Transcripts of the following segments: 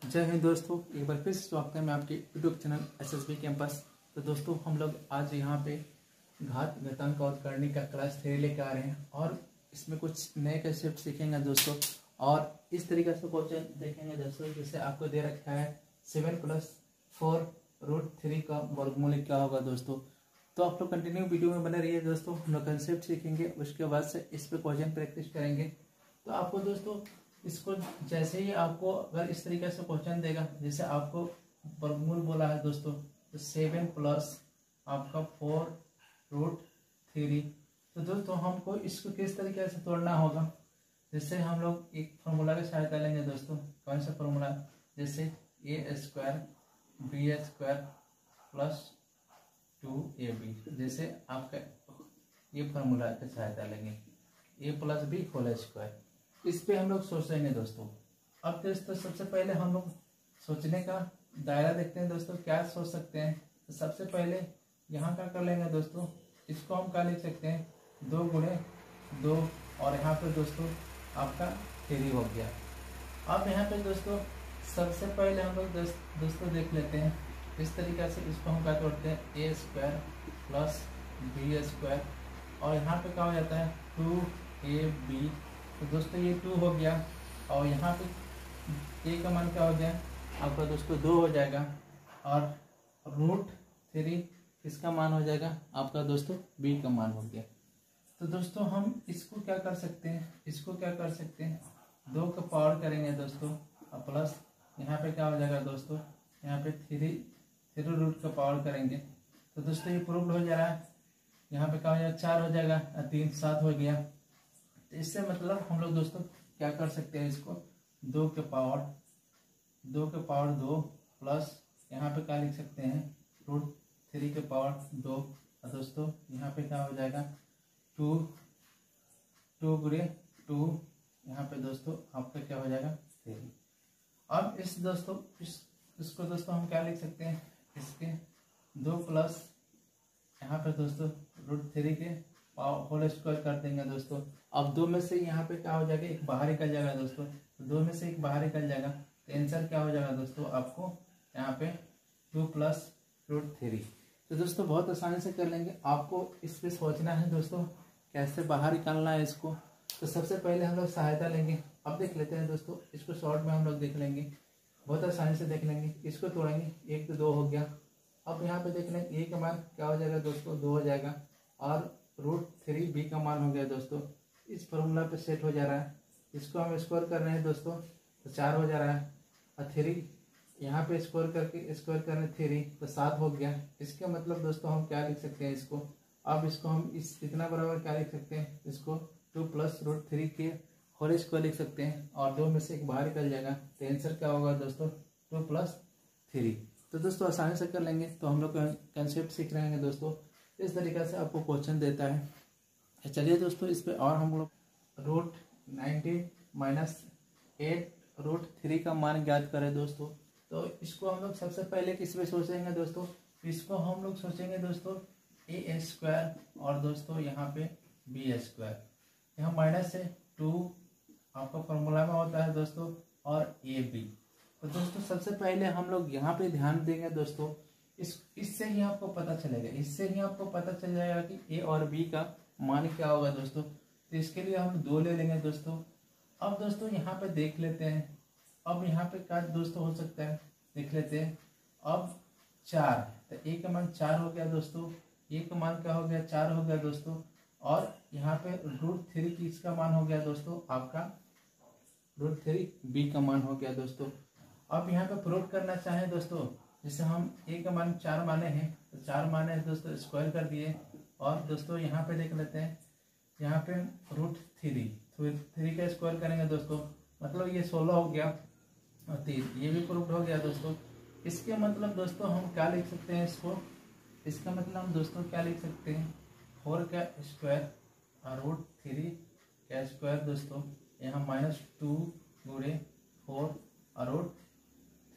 जय हिंद दोस्तों, एक बार फिर से स्वागत है मैं आपके यूट्यूब चैनल एसएसबी कैंपस। तो दोस्तों हम लोग आज यहाँ पे घात घातांक और करनी का क्लास 3 लेकर आ रहे हैं और इसमें कुछ नए कंसेप्ट सीखेंगे दोस्तों। और इस तरीके से क्वेश्चन देखेंगे दोस्तों, जैसे आपको दे रखा है 7+4√3 का वर्गमूल क्या होगा दोस्तों। तो आप लोग कंटिन्यू वीडियो में बने रहिए दोस्तों। हम लोग कंसेप्ट सीखेंगे, उसके बाद से इस पे क्वेश्चन प्रैक्टिस करेंगे। तो आपको दोस्तों इसको जैसे ही आपको अगर इस तरीके से क्वेश्चन देगा, जैसे आपको वर्गमूल बोला है दोस्तों, तो 7 प्लस आपका 4√3। तो दोस्तों हमको इसको किस तरीके से तोड़ना होगा, जैसे हम लोग एक फॉर्मूला की सहायता लेंगे दोस्तों। कौन सा फॉर्मूला, जैसे a² b² प्लस 2ab, जैसे आपका ये फॉर्मूला की सहायता लेंगे a+b²। इस पे हम लोग सोचेंगे दोस्तों। अब दोस्तों सबसे पहले हम लोग सोचने का दायरा देखते हैं दोस्तों, क्या सोच सकते हैं। तो सबसे पहले यहाँ क्या कर लेंगे दोस्तों, इसको हम क्या लिख सकते हैं 2 × 2 और यहाँ पे दोस्तों आपका 3 हो गया। अब यहाँ पे दोस्तों सबसे पहले हम लोग दोस्तों देख लेते हैं इस तरीके से, इसको हम क्या तोड़ते हैं a² प्लस b² और यहाँ पे क्या हो जाता है 2ab। तो दोस्तों ये 2 हो गया और यहाँ पे a का मान क्या हो गया आपका दोस्तों 2 हो जाएगा और √3 इसका मान हो जाएगा आपका दोस्तों b का मान हो गया। तो दोस्तों हम इसको क्या कर सकते हैं, इसको क्या कर सकते हैं 2 का पावर करेंगे दोस्तों और प्लस यहाँ पे क्या हो जाएगा दोस्तों, यहाँ पे 3 रूट का पावर करेंगे। तो दोस्तों ये प्रूव्ड हो जा रहा है। यहाँ पे क्या हो जाएगा 4 हो जाएगा और 3 7 हो गया। तो इससे मतलब हम लोग दोस्तों क्या कर सकते हैं, इसको 2 के पावर 2 प्लस यहाँ पे क्या लिख सकते हैं √3 के पावर 2 और दोस्तों यहाँ पे क्या हो जाएगा 2 × 2 यहाँ पे दोस्तों आपका क्या हो जाएगा 3। अब इस दोस्तों इसको दोस्तों हम क्या लिख सकते हैं, इसके 2 प्लस यहाँ पे दोस्तों √3 के होल स्क्वायर कर देंगे दोस्तों। अब 2 में से यहाँ पे क्या हो जाएगा एक बाहर निकल जाएगा दोस्तों, तो 2 में से एक बाहर निकल जाएगा। तो आंसर क्या हो जाएगा दोस्तों आपको यहाँ पे 2 + √3। तो दोस्तों बहुत आसानी से कर लेंगे, आपको इस पे सोचना है दोस्तों कैसे बाहर निकालना है इसको। तो सबसे पहले हम लोग सहायता लेंगे। अब देख लेते हैं दोस्तों, इसको शॉर्ट में हम लोग देख लेंगे, बहुत आसानी से देख लेंगे। इसको तोड़ेंगे 1 तो 2 हो गया। अब यहाँ पे देख लेंगे a का मान क्या हो जाएगा दोस्तों 2 हो जाएगा और √3 b का मान हो गया दोस्तों। इस फॉर्मूला पे सेट हो जा रहा है। इसको हम स्क्वायर कर रहे हैं दोस्तों, तो 4 हो जा रहा है और 3 यहाँ पे स्क्वायर कर रहे हैं 3 तो 7 हो गया। इसका मतलब दोस्तों हम क्या लिख सकते हैं इसको, अब इसको हम इस इतना बराबर क्या लिख सकते हैं, इसको 2 + √3 के होल स्क्वायर लिख सकते हैं और 2 में से एक बाहर निकल जाएगा। तो आंसर क्या होगा दोस्तों 2 + 3। तो दोस्तों आसानी से कर लेंगे। तो हम लोग कंसेप्ट सीख रहे हैं दोस्तों, इस तरीके से आपको क्वेश्चन देता है। चलिए दोस्तों इस पे और हम लोग √90 - 8√3 का मान ज्ञात करें दोस्तों। तो इसको हम लोग सबसे पहले किस पे सोचेंगे दोस्तों, इसको हम लोग सोचेंगे दोस्तों a² और दोस्तों यहाँ पे b²। यहाँ माइनस है 2 आपका फॉर्मूला में होता है दोस्तों और ab। तो दोस्तों सबसे पहले हम लोग यहाँ पे ध्यान देंगे दोस्तों, इससे ही आपको पता चलेगा, इससे ही आपको पता चल जाएगा कि a और b का मान क्या होगा दोस्तों। तो इसके लिए हम 2 ले लेंगे दोस्तों। अब दोस्तों यहाँ पे देख लेते हैं, अब यहाँ पे क्या दोस्तों हो सकता है देख लेते हैं। अब 4 तो a का मान 4 हो गया दोस्तों, a का मान क्या हो गया 4 हो गया दोस्तों और यहाँ पे √3 की इसका मान हो गया दोस्तों आपका √3 b का मान हो गया दोस्तों। अब यहाँ पे प्रूव करना चाहें दोस्तों, जैसे हम a का मान 4 माने हैं तो 4 माने हैं दोस्तों स्क्वायर कर दिए और दोस्तों यहाँ पे देख लेते हैं, यहाँ पे √3 का स्क्वायर करेंगे दोस्तों, मतलब ये 16 हो गया और 3 ये भी प्रूव हो गया दोस्तों। इसके मतलब दोस्तों हम क्या लिख सकते हैं इसको, इसका मतलब हम दोस्तों क्या लिख सकते हैं 4 का स्क्वायर और √3 का स्क्वायर दोस्तों, यहाँ -2 × 4 और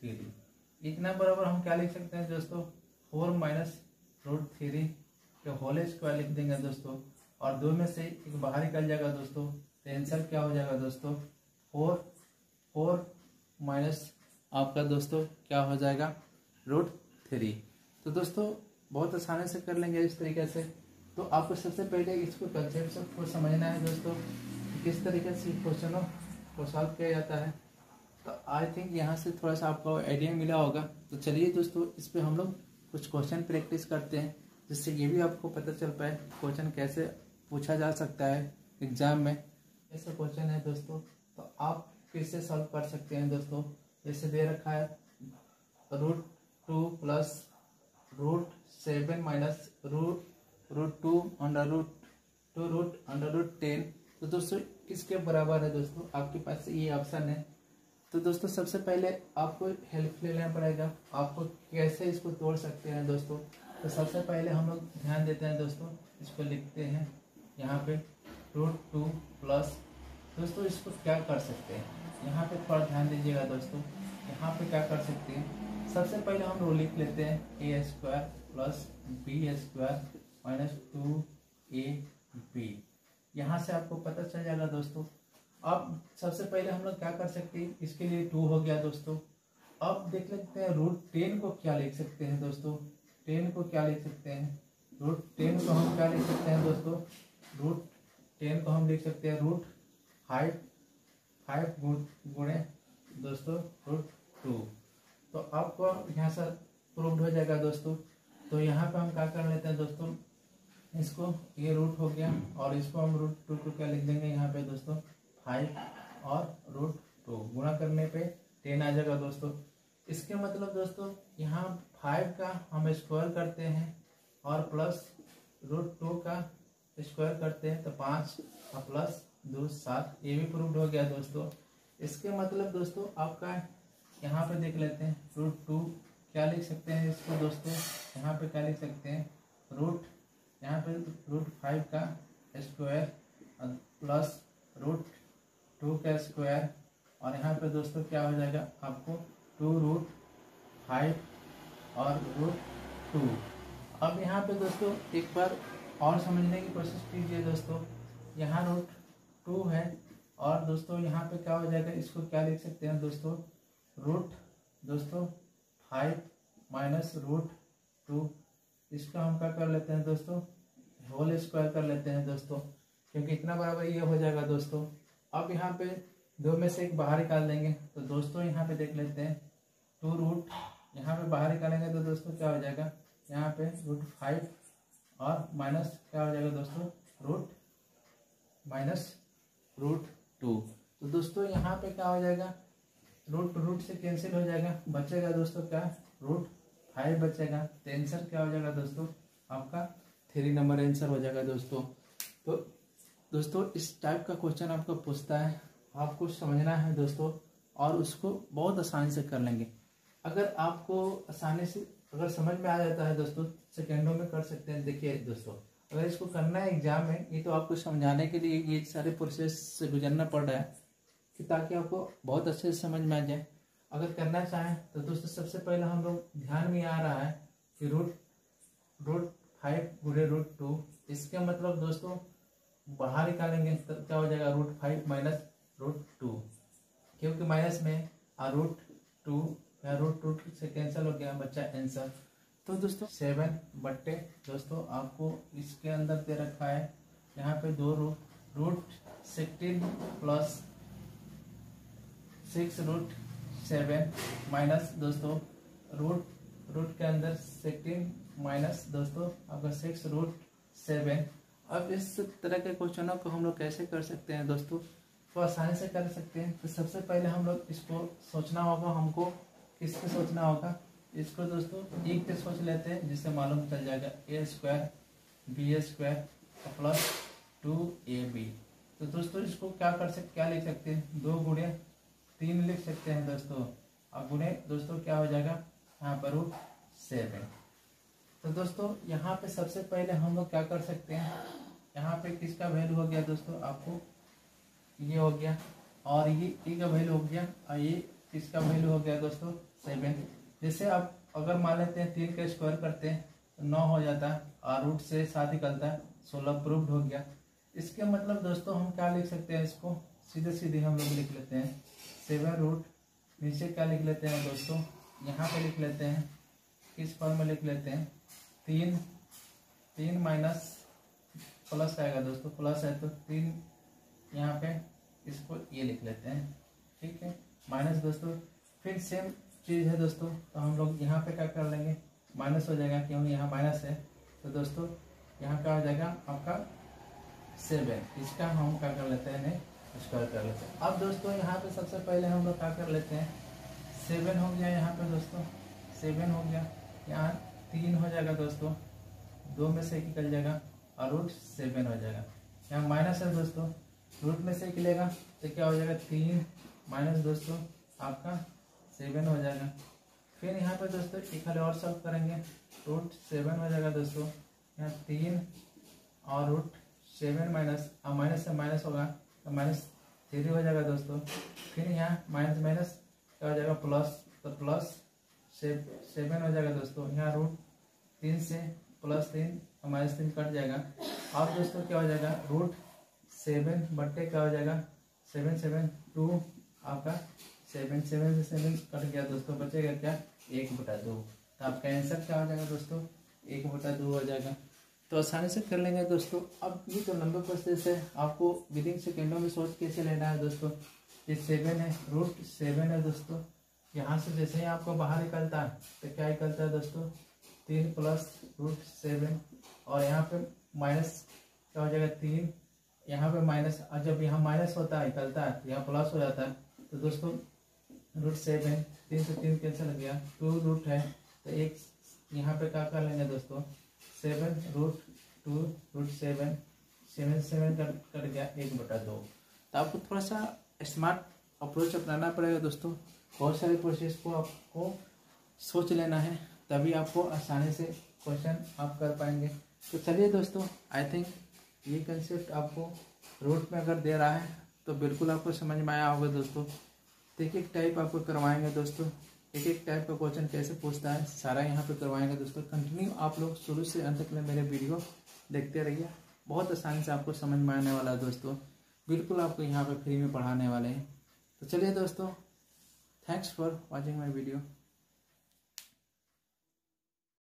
√3 इतना बराबर हम क्या लिख सकते हैं दोस्तों 4 - √3 के होल स्क्वायर लिख देंगे दोस्तों और 2 में से एक बाहर निकल जाएगा दोस्तों। तो आंसर क्या हो जाएगा दोस्तों 4 - आपका दोस्तों क्या हो जाएगा, √3। तो दोस्तों बहुत आसानी से कर लेंगे इस तरीके से। तो आपको सबसे पहले इसको कंसेप्ट को समझना है दोस्तों, किस तरीके से क्वेश्चनों को सॉल्व किया जाता है। तो आई थिंक यहाँ से थोड़ा सा आपको आइडिया मिला होगा। तो चलिए दोस्तों इस पे हम लोग कुछ क्वेश्चन प्रैक्टिस करते हैं, जिससे ये भी आपको पता चल पाए क्वेश्चन कैसे पूछा जा सकता है एग्जाम में। ऐसा क्वेश्चन है दोस्तों, तो आप कैसे सॉल्व कर सकते हैं दोस्तों। जैसे दे रखा है √2 प्लस √7 माइनस √2 √10। तो दोस्तों किसके बराबर है दोस्तों, आपके पास ये ऑप्शन है। तो दोस्तों सबसे पहले आपको हेल्प लेना पड़ेगा, आपको कैसे इसको तोड़ सकते हैं दोस्तों। तो सबसे पहले हम लोग ध्यान देते हैं दोस्तों, इसको लिखते हैं यहाँ पे √2 प्लस। दोस्तों इसको क्या कर सकते हैं, यहाँ पे थोड़ा ध्यान दीजिएगा दोस्तों। यहाँ पे क्या कर सकते हैं, सबसे पहले हम लोग लिख लेते हैं a² plus b² minus 2ab। यहाँ से आपको पता चल जाएगा दोस्तों। अब सबसे पहले हम लोग क्या कर सकते हैं, इसके लिए 2 हो गया दोस्तों। अब देख लेते हैं √10 को क्या लिख सकते हैं दोस्तों। 10 को क्या लिख सकते हैं, √10 को हम क्या लिख सकते हैं दोस्तों, √10 को हम लिख सकते हैं √5 गुणे दोस्तों √2। तो आपको यहाँ से प्रूव्ड हो जाएगा दोस्तों। तो यहाँ पे हम क्या कर लेते हैं दोस्तों, इसको ये रूट हो गया और इसको हम √2 को क्या लिख देंगे यहाँ पे दोस्तों 5 और √2 गुणा करने पे 10 आ जाएगा दोस्तों। इसके मतलब दोस्तों यहाँ 5 का हम स्क्वायर करते हैं और प्लस √2 का स्क्वायर करते हैं तो 5 और प्लस 2 7, ये भी प्रूव्ड हो गया दोस्तों। इसके मतलब दोस्तों आपका यहाँ पे देख लेते हैं √2 क्या लिख सकते हैं इसको दोस्तों, यहाँ पे क्या लिख सकते हैं यहाँ पे √5 का स्क्वायर प्लस √2 का स्क्वायर और यहाँ पे दोस्तों क्या हो जाएगा आपको 2√5 और √2। अब यहाँ पे दोस्तों एक बार और समझने की कोशिश कीजिए दोस्तों। यहाँ √2 है और दोस्तों यहाँ पे क्या हो जाएगा, इसको क्या लिख सकते हैं दोस्तों √5 माइनस √2। इसका हम क्या कर लेते हैं दोस्तों, होल स्क्वायर कर लेते हैं दोस्तों, क्योंकि इतना बराबर ये हो जाएगा दोस्तों। अब यहाँ पे 2 में से एक बाहर निकाल देंगे तो दोस्तों यहाँ पे देख लेते हैं 2 यहाँ पे बाहर निकालेंगे तो दोस्तों क्या हो जाएगा, यहाँ पे √5 और माइनस क्या हो जाएगा दोस्तों -√2। तो दोस्तों यहाँ पे क्या हो जाएगा, रूट से कैंसिल हो जाएगा, बचेगा दोस्तों क्या √5 बचेगा। तो आंसर क्या हो जाएगा दोस्तों, आपका 3 नंबर आंसर हो जाएगा दोस्तों। तो दोस्तों इस टाइप का क्वेश्चन आपको पूछता है, आपको समझना है दोस्तों और उसको बहुत आसानी से कर लेंगे। अगर आपको आसानी से अगर समझ में आ जाता है दोस्तों, सेकेंडों में कर सकते हैं। देखिए दोस्तों अगर इसको करना है एग्जाम में, ये तो आपको समझाने के लिए ये सारे प्रोसेस से गुजरना पड़ रहा है कि ताकि आपको बहुत अच्छे से समझ में आ जाए। अगर करना चाहें तो दोस्तों सबसे पहले हम लोग ध्यान में आ रहा है कि √5 गुणे √2। इसके मतलब दोस्तों बाहर निकालेंगे तो क्या हो जाएगा √5 माइनस √2, क्योंकि माइनस में √2 या √2 से कैंसिल हो गया, बच्चा आंसर। तो दोस्तों 7 बट्टे दोस्तों आपको इसके अंदर दे रखा है, यहाँ पे 2 √16 प्लस 6√7 माइनस दोस्तों रूट के अंदर 16 माइनस दोस्तों आपका 6√7। अब इस तरह के क्वेश्चनों को हम लोग कैसे कर सकते हैं दोस्तों, तो आसानी से कर सकते हैं। तो सबसे पहले हम लोग इसको सोचना होगा, हमको किसको सोचना होगा, इसको दोस्तों एक पे सोच लेते हैं जिससे मालूम चल जाएगा a² b² प्लस 2ab। तो दोस्तों इसको क्या लिख सकते हैं, 2 गुणे 3 लिख सकते हैं दोस्तों, अब गुणे दोस्तों क्या हो जाएगा यहाँ पर √7। तो दोस्तों यहाँ पे सबसे पहले हम लोग क्या कर सकते हैं, यहाँ पे किसका वैल्यू हो गया दोस्तों, आपको ये हो गया और ये e का वैल्यू हो गया और ये किसका वैल्यू हो गया दोस्तों 7। जैसे आप अगर मान लेते हैं 3 का स्क्वायर करते हैं तो 9 हो जाता है और रूट से 7 निकलता है, 16 प्रूव्ड हो गया। इसके मतलब दोस्तों हम क्या लिख सकते हैं, इसको सीधे हम लोग लिख लेते हैं 7 नीचे क्या लिख लेते हैं दोस्तों, यहाँ पे लिख लेते हैं, किस फॉर्म में लिख लेते हैं, 3 माइनस प्लस आएगा दोस्तों, प्लस है तो 3 यहाँ पे इसको ये लिख लेते हैं, ठीक है, माइनस दोस्तों। फिर सेम चीज़ है दोस्तों, तो हम लोग यहाँ पे क्या कर लेंगे, माइनस हो जाएगा, क्योंकि यहाँ माइनस है, तो दोस्तों यहाँ क्या हो जाएगा आपका 7, इसका हम क्या कर लेते हैं, स्क्वायर कर लेते हैं। अब दोस्तों यहाँ पे सबसे पहले हम लोग क्या कर लेते हैं, 7 हो गया यहाँ पे दोस्तों, 7 हो गया, यहाँ 3 हो जाएगा दोस्तों, 2 में से निकल जाएगा और रूट 7 हो जाएगा। यहाँ माइनस है दोस्तों, रूट में से निकलेगा तो क्या हो जाएगा, 3 माइनस दोस्तों आपका 7 हो जाएगा। फिर यहाँ पे दोस्तों एक खाली और सॉल्व करेंगे, रूट 7 हो जाएगा दोस्तों, यहाँ 3 और रूट 7 माइनस, अब माइनस से माइनस होगा तो -3 हो जाएगा दोस्तों। फिर यहाँ माइनस माइनस क्या हो जाएगा, प्लस, तो प्लस 7 हो जाएगा दोस्तों। यहाँ रूट 3 से +3 और -3 कट जाएगा। अब दोस्तों क्या हो जाएगा, रूट 7 बट्टे क्या हो जाएगा, 7 7 2 आपका 7 7 से 7 कट गया दोस्तों, बचेगा क्या, 1/2। तो आपका आंसर क्या हो जाएगा दोस्तों, 1/2 हो जाएगा। तो आसानी से कर लेंगे दोस्तों। अब ये तो लंबे प्रोसेस है, आपको विदिन सेकेंडों में सोच कैसे लेना है दोस्तों। ये 7 है, रूट 7 है दोस्तों, यहाँ से जैसे ही आपको बाहर निकलता है तो क्या निकलता है दोस्तों, 3 प्लस रूट 7, और यहाँ पे माइनस क्या हो जाएगा, 3, यहाँ पे माइनस, और जब यहाँ माइनस होता है निकलता है तो यहाँ प्लस हो जाता है। तो दोस्तों रूट 7, 3 से 3 कैंसिल हो गया, 2 रूट है तो एक यहाँ पे क्या कर लेंगे दोस्तों, 7 रूट 2 रूट 7 7 कट गया, 1/2। तो आपको थोड़ा सा स्मार्ट अप्रोच अपनाना पड़ेगा दोस्तों। बहुत सारे प्रोसेस को आपको सोच लेना है, तभी आपको आसानी से क्वेश्चन आप कर पाएंगे। तो चलिए दोस्तों, आई थिंक ये कंसेप्ट आपको रूट में अगर दे रहा है तो बिल्कुल आपको समझ में आया होगा दोस्तों। तो एक एक टाइप आपको करवाएंगे दोस्तों, एक एक टाइप का क्वेश्चन कैसे पूछता है सारा यहाँ पे करवाएंगे दोस्तों। कंटिन्यू आप लोग शुरू से अंत तक मेरे वीडियो देखते रहिए, बहुत आसानी से आपको समझ में आने वाला है दोस्तों। बिल्कुल आपको यहाँ पे फ्री में पढ़ाने वाले हैं। तो चलिए दोस्तों, thanks for watching my video.